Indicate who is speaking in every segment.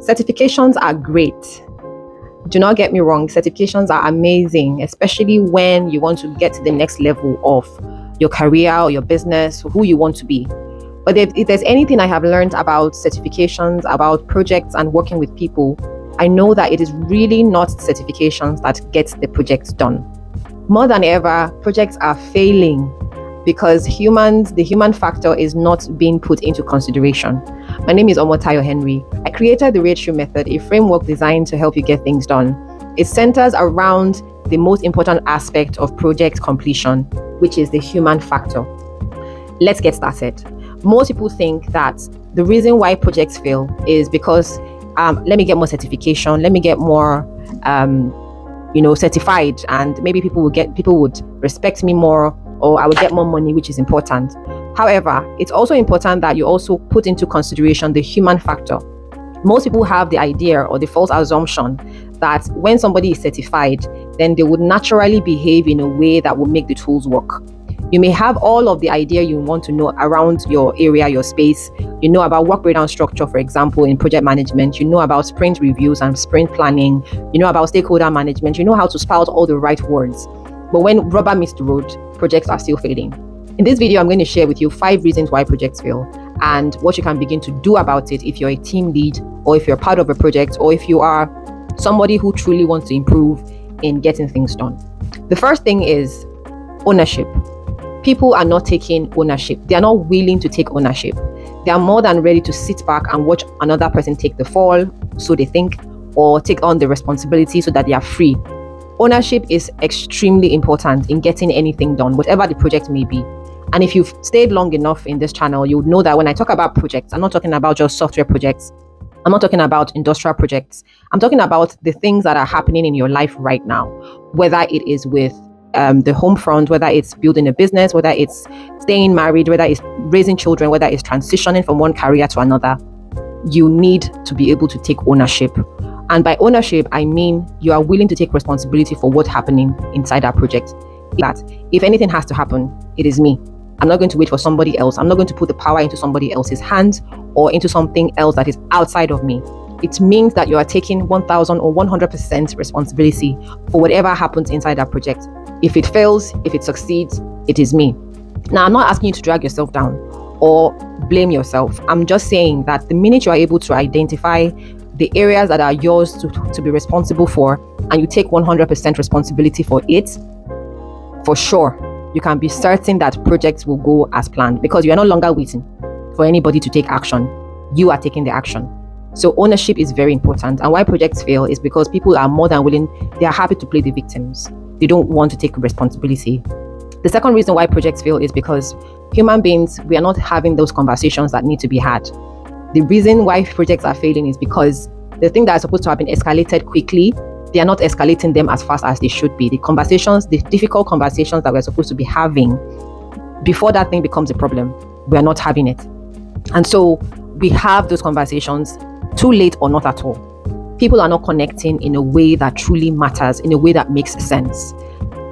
Speaker 1: Certifications are great. Do not get me wrong, certifications are amazing, especially when you want to get to the next level of your career or your business, who you want to be. But if there's anything I have learned about certifications, about projects and working with people, I know that it is really not certifications that get the projects done. More than ever, projects are failing because the human factor is not being put into consideration. My name is Omotayohenry. I created the Ratio Method, a framework designed to help you get things done. It centers around the most important aspect of project completion, which is the human factor. Let's get started. Most people think that the reason why projects fail is because let me get more certification, let me get more certified, and maybe people would respect me more, or I would get more money, which is important. However, it's also important that you also put into consideration the human factor. Most people have the idea or the false assumption that when somebody is certified, then they would naturally behave in a way that will make the tools work. You may have all of the idea you want to know around your area, your space. You know about work breakdown structure, for example, in project management. You know about sprint reviews and sprint planning. You know about stakeholder management. You know how to spout all the right words. But when rubber meets the road, projects are still failing. In this video, I'm going to share with you 5 reasons why projects fail and what you can begin to do about it if you're a team lead, or if you're part of a project, or if you are somebody who truly wants to improve in getting things done. The first thing is ownership. People are not taking ownership. They are not willing to take ownership. They are more than ready to sit back and watch another person take the fall, so they think, or take on the responsibility so that they are free. Ownership is extremely important in getting anything done, whatever the project may be. And if you've stayed long enough in this channel, you would know that when I talk about projects, I'm not talking about just software projects. I'm not talking about industrial projects. I'm talking about the things that are happening in your life right now, whether it is with the home front, whether it's building a business, whether it's staying married, whether it's raising children, whether it's transitioning from one career to another. You need to be able to take ownership. And by ownership, I mean you are willing to take responsibility for what's happening inside our project. That if anything has to happen, it is me. I'm not going to wait for somebody else. I'm not going to put the power into somebody else's hands or into something else that is outside of me. It means that you are taking 1000 or 100% responsibility for whatever happens inside that project. If it fails, if it succeeds, it is me. Now, I'm not asking you to drag yourself down or blame yourself. I'm just saying that the minute you are able to identify the areas that are yours to be responsible for, and you take 100% responsibility for it, for sure, you can be certain that projects will go as planned, because you are no longer waiting for anybody to take action. You are taking the action. So ownership is very important. And why projects fail is because people are more than willing, they are happy to play the victims. They don't want to take responsibility. The second reason why projects fail is because human beings, we are not having those conversations that need to be had. The reason why projects are failing is because the thing that is supposed to have been escalated quickly, they are not escalating them as fast as they should be. The conversations, the difficult conversations that we're supposed to be having before that thing becomes a problem, we are not having it. And so we have those conversations too late or not at all. People are not connecting in a way that truly matters, in a way that makes sense.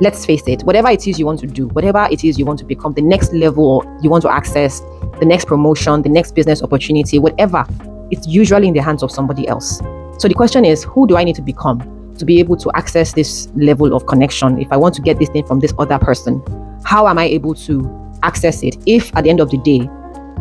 Speaker 1: Let's face it, whatever it is you want to do, whatever it is you want to become, the next level you want to access, the next promotion, the next business opportunity, whatever, it's usually in the hands of somebody else. So the question is, who do I need to become to be able to access this level of connection? If I want to get this thing from this other person, how am I able to access it if at the end of the day,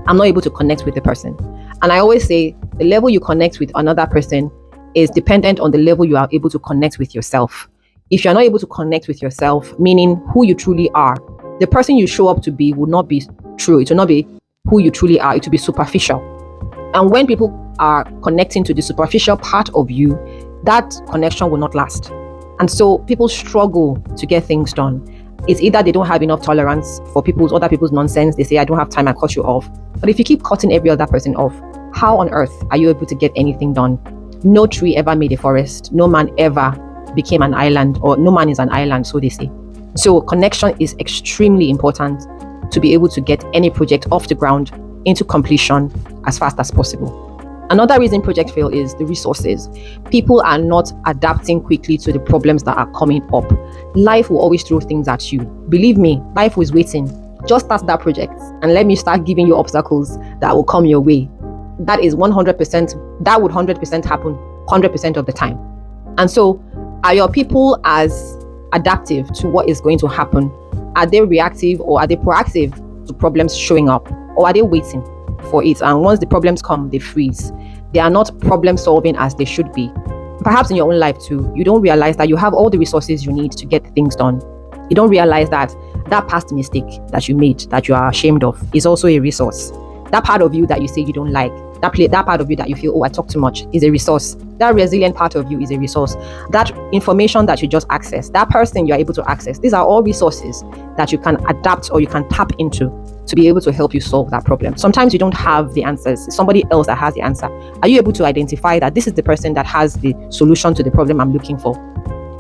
Speaker 1: I'm not able to connect with the person? And I always say the level you connect with another person is dependent on the level you are able to connect with yourself. If you're not able to connect with yourself, meaning who you truly are, the person you show up to be will not be true. It will not be who you truly are. It will be superficial. And when people are connecting to the superficial part of you, that connection will not last. And so people struggle to get things done. It's either they don't have enough tolerance for other people's nonsense. They say, I don't have time, I cut you off. But if you keep cutting every other person off, how on earth are you able to get anything done? No tree ever made a forest. No man ever became an island, or no man is an island, so they say. So connection is extremely important to be able to get any project off the ground into completion as fast as possible. Another reason projects fail is the resources. People are not adapting quickly to the problems that are coming up. Life will always throw things at you. Believe me, life is waiting. Just start that project and let me start giving you obstacles that will come your way. that is 100%, that would 100% happen 100% of the time. And so, are your people as adaptive to what is going to happen? Are they reactive or are they proactive to problems showing up? Or are they waiting for it? And once the problems come, they freeze. They are not problem solving as they should be. Perhaps in your own life too, you don't realize that you have all the resources you need to get things done. You don't realize that that past mistake that you made, that you are ashamed of, is also a resource. That part of you that you say you don't like, that part of you that you feel, oh, I talk too much, is a resource. That resilient part of you is a resource. That information that you just access, that person you're able to access, these are all resources that you can adapt or you can tap into to be able to help you solve that problem. Sometimes you don't have the answers. It's somebody else that has the answer. Are you able to identify that this is the person that has the solution to the problem I'm looking for?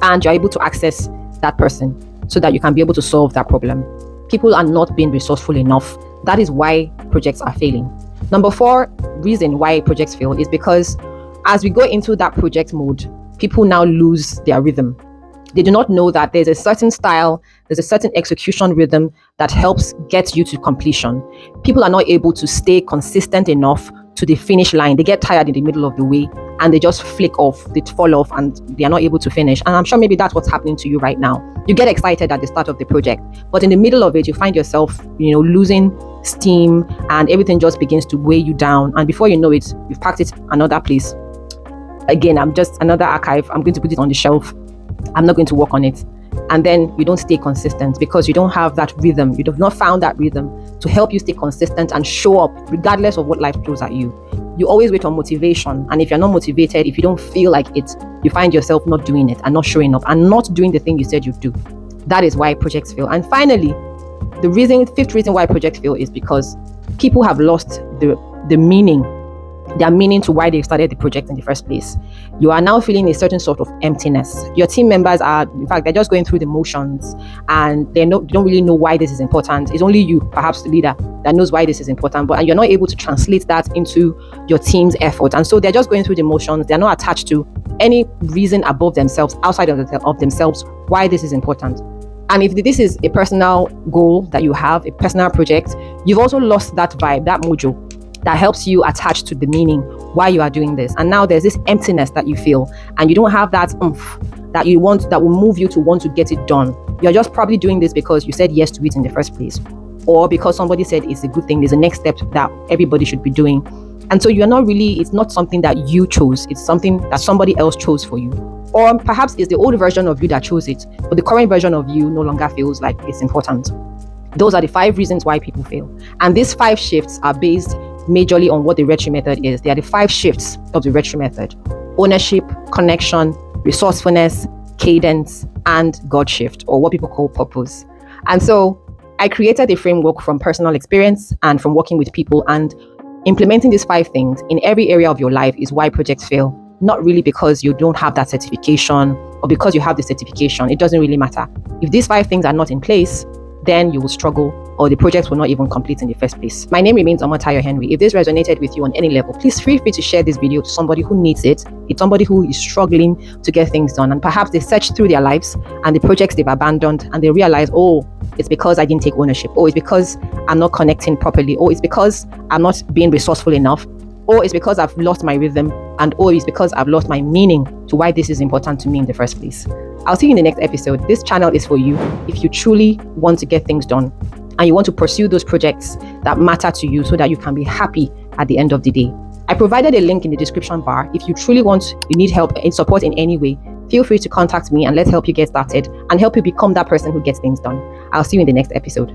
Speaker 1: And you're able to access that person so that you can be able to solve that problem. People are not being resourceful enough. That is why projects are failing. Number 4 reason why projects fail is because as we go into that project mode, people now lose their rhythm. They do not know that there's a certain style, there's a certain execution rhythm that helps get you to completion. People are not able to stay consistent enough to the finish line. They get tired in the middle of the way and they just flick off, they fall off and they are not able to finish. And I'm sure maybe that's what's happening to you right now. You get excited at the start of the project, but in the middle of it, you find yourself, losing steam and everything just begins to weigh you down. And before you know it, you've packed it another place. Again, I'm just another archive. I'm going to put it on the shelf. I'm not going to work on it. And then you don't stay consistent because you don't have that rhythm. You have not found that rhythm to help you stay consistent and show up regardless of what life throws at you. You always wait on motivation. And if you're not motivated, if you don't feel like it, you find yourself not doing it and not showing up and not doing the thing you said you'd do. That is why projects fail. And finally, the 5th reason why projects fail is because people have lost the meaning, their meaning to why they started the project in the first place. You are now feeling a certain sort of emptiness. Your team members are, in fact, they're just going through the motions and they don't really know why this is important. It's only you, perhaps the leader, that knows why this is important, but you're not able to translate that into your team's effort. And so they're just going through the motions. They're not attached to any reason above themselves, outside of themselves, why this is important. And if this is a personal goal that you have, a personal project, you've also lost that vibe, that mojo that helps you attach to the meaning why you are doing this. And now there's this emptiness that you feel and you don't have that oomph that you want, that will move you to want to get it done. You're just probably doing this because you said yes to it in the first place, or because somebody said it's a good thing, there's a next step that everybody should be doing. And so it's not something that you chose, it's something that somebody else chose for you. Or perhaps it's the old version of you that chose it, but the current version of you no longer feels like it's important. Those are the 5 reasons why people fail. And these 5 shifts are based majorly on what the red tree method is. They are the 5 shifts of the red tree method: ownership, connection, resourcefulness, cadence, and God shift, or what people call purpose. And so I created a framework from personal experience and from working with people, and implementing these 5 things in every area of your life is why projects fail. Not really because you don't have that certification or because you have the certification. It doesn't really matter. If these 5 things are not in place, then you will struggle or the project will not even complete in the first place. My name remains omotayohenry. If this resonated with you on any level, please feel free to share this video to somebody who needs it. It's somebody who is struggling to get things done, and perhaps they search through their lives and the projects they've abandoned and they realize, oh, it's because I didn't take ownership, or it's because I'm not connecting properly, or it's because I'm not being resourceful enough, or it's because I've lost my rhythm, and or it's because I've lost my meaning to why this is important to me in the first place. I'll see you in the next episode. This channel is for you if you truly want to get things done and you want to pursue those projects that matter to you so that you can be happy at the end of the day. I provided a link in the description bar. If you truly you need help and support in any way, feel free to contact me and let's help you get started and help you become that person who gets things done. I'll see you in the next episode.